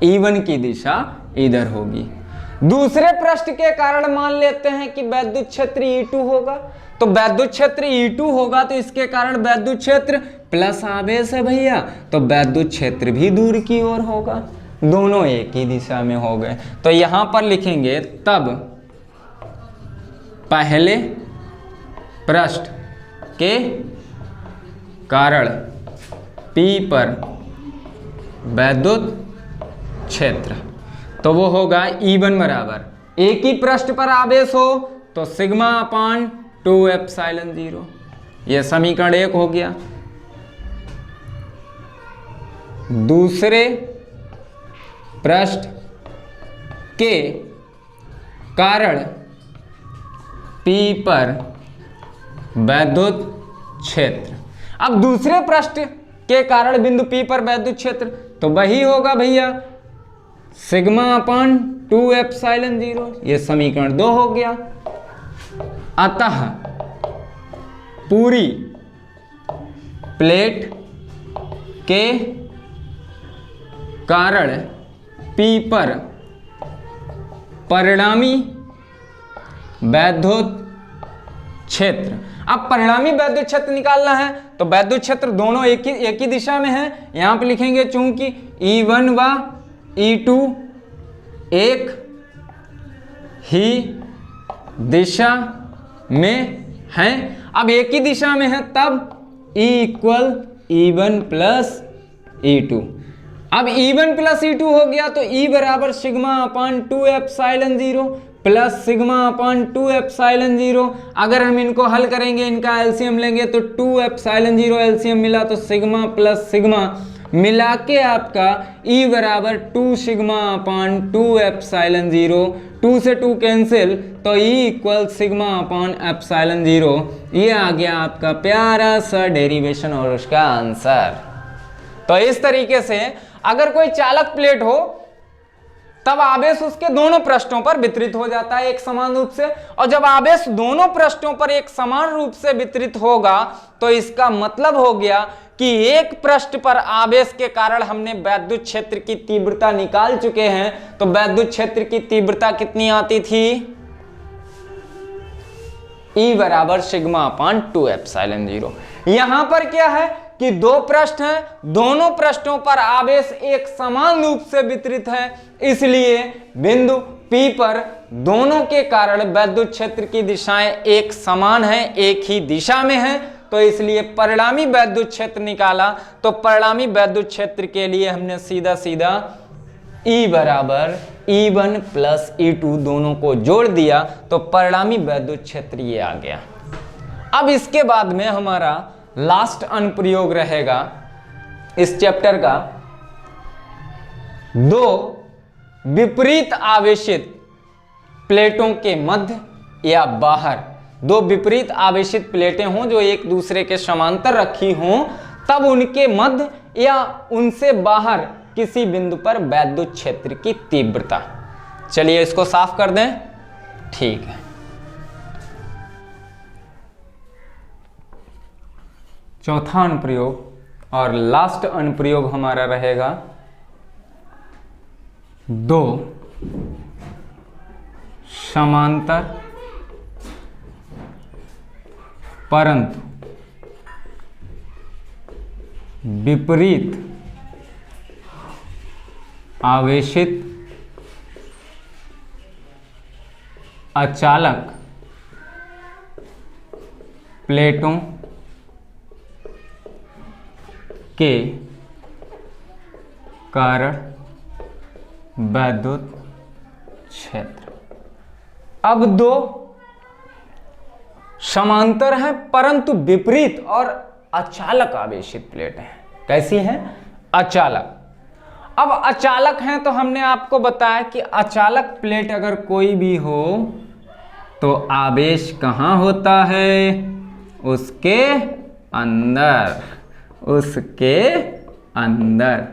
S1: E1 की दिशा इधर होगी। दूसरे पृष्ठ के कारण मान लेते हैं कि वैद्युत क्षेत्र E2 होगा। तो वैद्युत क्षेत्र E2 होगा तो इसके कारण वैद्युत क्षेत्र प्लस आवेश है भैया, तो वैद्युत क्षेत्र भी दूर की ओर होगा। दोनों एक ही दिशा में हो गए। तो यहां पर लिखेंगे तब पहले पृष्ठ के कारण P पर वैद्युत क्षेत्र, तो वो होगा E1 बराबर, एक ही पृष्ठ पर आवेश हो तो सिग्मा अपान 2ε0। यह समीकरण 1 हो गया। दूसरे पृष्ठ के कारण P पर वैद्युत क्षेत्र। अब दूसरे पृष्ठ के कारण बिंदु P पर वैद्युत क्षेत्र तो वही होगा भैया सिग्मा अपान 2ε0। यह समीकरण 2 हो गया। अतः पूरी प्लेट के कारण P पर परिणामी वैद्युत क्षेत्र। अब परिणामी वैद्युत क्षेत्र निकालना है तो वैद्युत क्षेत्र दोनों एक ही दिशा में है। यहां पे लिखेंगे चूंकि E1 व E2 एक ही दिशा में हैं। अब एक ही दिशा में है तब E equal E1 plus E2। अब E1 प्लस E2 हो गया तो E बराबर sigma upon 2ε0 plus sigma upon 2ε0। अगर हम इनको हल करेंगे, इनका एलसीएम लेंगे तो 2ε0 एलसीएम मिला तो सिग्मा प्लस सिग्मा मिला के आपका E बराबर 2 सिग्मा अपान 2ε0। 2 से 2 कैंसिल तो E इक्वल सिग्मा अपान ε0। ये आ गया आपका प्यारा सा डेरिवेशन और उसका आंसर। तो इस तरीके से अगर कोई चालक प्लेट हो तब आवेश उसके दोनों पृष्ठों पर वितरित हो जाता है एक समान रूप से। और जब आवेश दोनों पृष्ठों पर एक समान रूप से वितरित होगा तो इसका मतलब हो गया कि एक पृष्ठ पर आवेश के कारण हमने वैद्युत क्षेत्र की तीव्रता निकाल चुके हैं। तो वैद्युत क्षेत्र की तीव्रता कितनी आती थी? E बराबर सिग्मा अपान 2ε0। यहां पर क्या है कि दो पृष्ठ हैं, दोनों पृष्ठों पर आवेश एक समान रूप से वितरित है, इसलिए बिंदु P पर दोनों के कारण वैद्युत क्षेत्र की दिशाएं एक समान हैं, एक ही दिशा में हैं। तो इसलिए परिणामी वैद्युत क्षेत्र निकाला तो परिणामी वैद्युत क्षेत्र के लिए हमने सीधा सीधा E बराबर E1 प्लस E2 दोनों को जोड़ दिया तो परिणामी वैद्युत क्षेत्र ये आ गया। अब इसके बाद में हमारा लास्ट अनुप्रयोग रहेगा इस चैप्टर का, दो विपरीत आवेशित प्लेटों के मध्य या बाहर, दो विपरीत आवेशित प्लेटें हों जो एक दूसरे के समांतर रखी हों, तब उनके मध्य या उनसे बाहर किसी बिंदु पर वैद्युत क्षेत्र की तीव्रता। चलिए इसको साफ कर दें। ठीक है, चौथा अनुप्रयोग और लास्ट अनुप्रयोग हमारा रहेगा, दो समांतर परंतु विपरीत आवेशित अचालक प्लेटों के कारण वैद्युत क्षेत्र। अब दो समांतर हैं परंतु विपरीत और अचालक आवेशित प्लेट हैं। कैसी हैं? अचालक। अब अचालक हैं तो हमने आपको बताया कि अचालक प्लेट अगर कोई भी हो तो आवेश कहाँ होता है? उसके अंदर, उसके अंदर।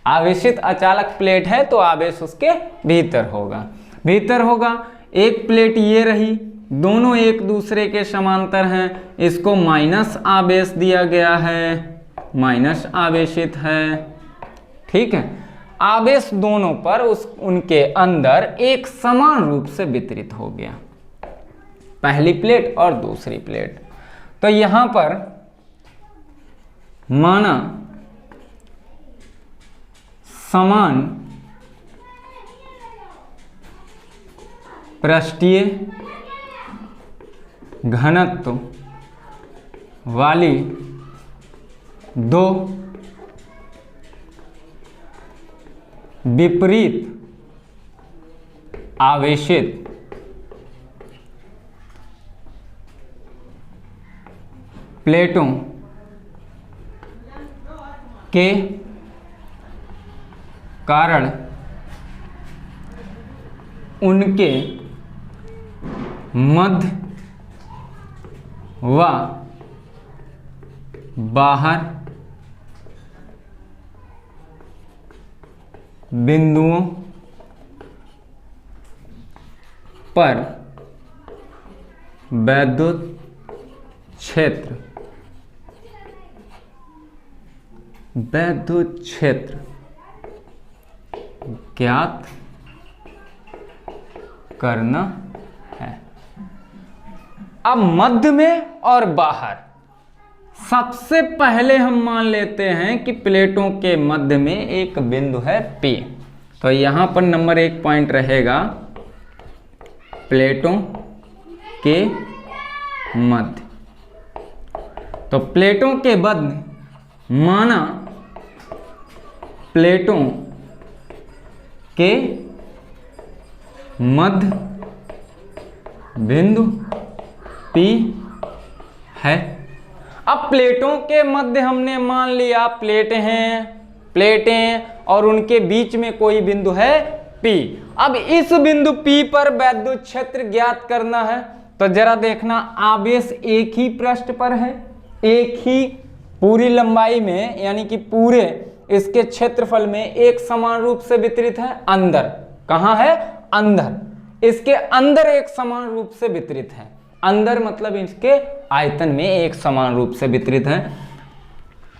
S1: आवेशित अचालक प्लेट है तो आवेश उसके भीतर होगा, भीतर होगा। एक प्लेट ये रही, दोनों एक दूसरे के समांतर हैं, इसको माइनस आवेश दिया गया है, माइनस आवेशित है। ठीक है, आवेश दोनों पर उनके अंदर एक समान रूप से वितरित हो गया, पहली प्लेट और दूसरी प्लेट। तो यहां पर माना समान पृष्ठीय घनत्व वाली दो विपरीत आवेशित प्लेटों के कारण उनके मध्य व बाहर बिंदुओं पर वैद्युत क्षेत्र, वैद्युत क्षेत्र ज्ञात करना है। अब मध्य में और बाहर, सबसे पहले हम मान लेते हैं कि प्लेटों के मध्य में एक बिंदु है P। तो यहां पर नंबर 1 पॉइंट रहेगा प्लेटों के मध्य। तो प्लेटों के मध्य माना प्लेटों के मध्य बिंदु P है। अब प्लेटों के मध्य हमने मान लिया प्लेटें हैं, प्लेटें और उनके बीच में कोई बिंदु है P। अब इस बिंदु P पर वैद्युत क्षेत्र ज्ञात करना है। तो जरा देखना, आवेश एक ही पृष्ठ पर है, एक ही पूरी लंबाई में, यानी कि पूरे इसके क्षेत्रफल में एक समान रूप से वितरित है। अंदर कहाँ है? अंदर, इसके अंदर एक समान रूप से वितरित है। अंदर मतलब इसके आयतन में एक समान रूप से वितरित है।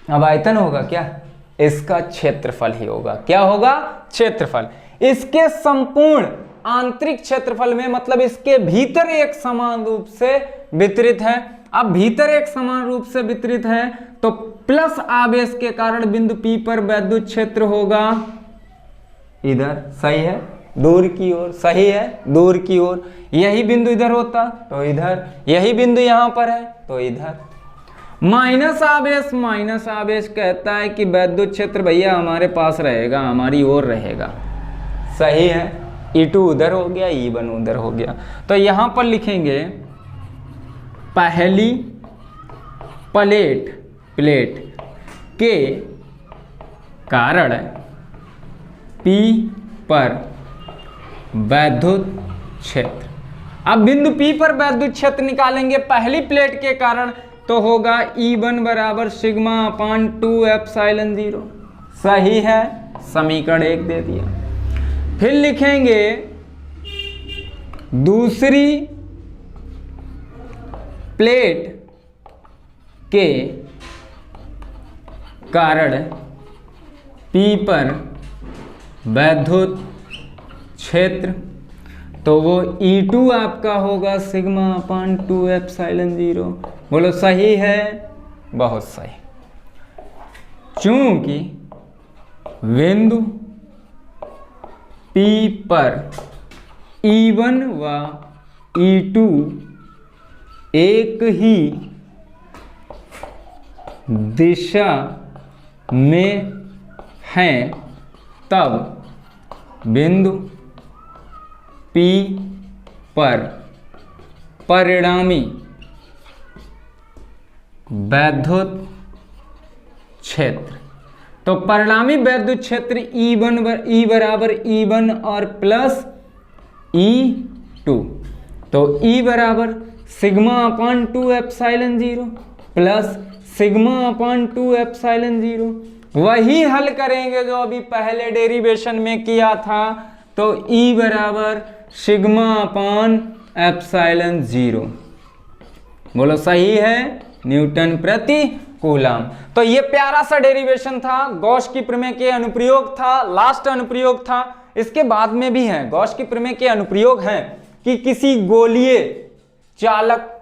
S1: अब आयतन होगा क्या? इसका क्षेत्रफल ही होगा। क्या होगा? क्षेत्रफल। इसके संपूर्ण आंतरिक क्षेत्रफल में मतलब इसके भीतर एक समान रूप से वितरित है। अब भीतर एक समान रूप से वितरित है तो प्लस आवेश के कारण बिंदु P पर वैद्युत क्षेत्र होगा इधर। सही है? दूर की ओर। सही है? दूर की ओर। यही बिंदु इधर होता तो इधर, यही बिंदु यहां पर है तो इधर। माइनस आवेश, माइनस आवेश कहता है कि वैद्युत क्षेत्र भैया हमारे पास रहेगा, हमारी ओर रहेगा। सही है? E2 उधर हो गया, E1 उधर हो गया। तो यहां पर लिखेंगे पहली प्लेट के कारण P पर वैद्युत क्षेत्र। अब बिंदु P पर वैद्युत क्षेत्र निकालेंगे पहली प्लेट के कारण, तो होगा E1 बराबर सिग्मा अपान 2ε0। सही है, समीकरण 1 दे दिया। फिर लिखेंगे दूसरी प्लेट के कारण P पर वैद्युत क्षेत्र, तो वो E2 आपका होगा सिग्मा अपान 2ε0। बोलो सही है, बहुत सही। चूंकि बिंदु P पर E1 व E2 एक ही दिशा में हैं, तब बिंदु P पर परिणामी वैद्युत क्षेत्र, तो परिणामी वैद्युत क्षेत्र E बराबर E1 और प्लस E2, तो E बराबर sigma upon 2ε0 plus sigma upon 2ε0। वही हल करेंगे जो अभी पहले डेरिवेशन में किया था, तो E बराबर सिग्मा अपान ε0। बोलो सही है, न्यूटन प्रति कूलम। तो ये प्यारा सा डेरिवेशन था, गॉस की प्रमेय के अनुप्रयोग था, लास्ट अनुप्रयोग था। इसके बाद में भी है, गॉस की प्रमेय के अनुप्रयोग हैं कि किसी गोलीय चालक,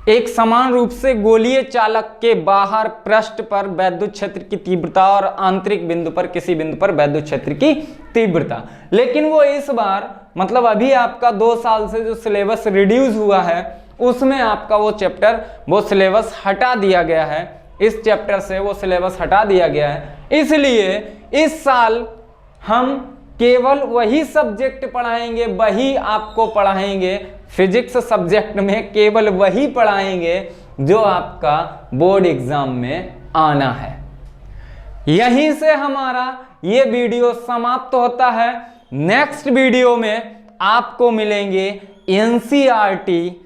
S1: एक समान रूप से गोलीय चालक के बाहर पृष्ठ पर वैद्युत क्षेत्र की तीव्रता और आंतरिक बिंदु पर किसी बिंदु पर वैद्युत क्षेत्र की तीव्रता। लेकिन वो इस बार मतलब अभी आपका 2 साल से जो सिलेबस रिड्यूस हुआ है उसमें आपका वो चैप्टर, वो सिलेबस हटा दिया गया है। इस चैप्टर से वो सिलेबस हटा दिया गया है, इसलिए इस साल हम केवल वही सब्जेक्ट पढ़ाएंगे, वही आपको पढ़ाएंगे। फिजिक्स सब्जेक्ट में केवल वही पढ़ाएंगे जो आपका बोर्ड एग्जाम में आना है। यहीं से हमारा ये वीडियो समाप्त होता है। नेक्स्ट वीडियो में आपको मिलेंगे एनसीईआरटी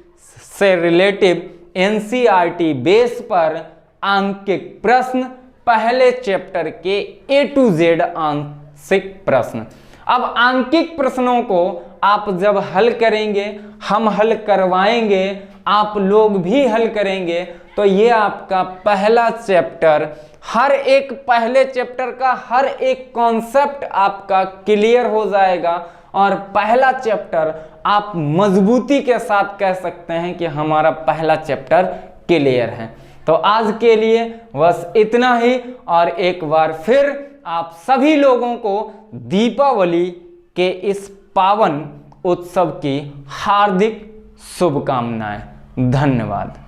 S1: से रिलेटिव, एनसीईआरटी बेस पर आंकिक प्रश्न, पहले चैप्टर के A to Z आंशिक प्रश्न। अब आंकिक प्रश्नों को आप जब हल करेंगे, हम हल करवाएंगे, आप लोग भी हल करेंगे, तो ये आपका पहला चैप्टर, हर एक पहले चैप्टर का हर एक कॉन्सेप्ट आपका क्लियर हो जाएगा और पहला चैप्टर आप मजबूती के साथ कह सकते हैं कि हमारा पहला चैप्टर क्लियर है। तो आज के लिए बस इतना ही, और एक बार फिर आप सभी लोगों को दीपावली के इस पावन उत्सव की हार्दिक शुभकामनाएं। धन्यवाद।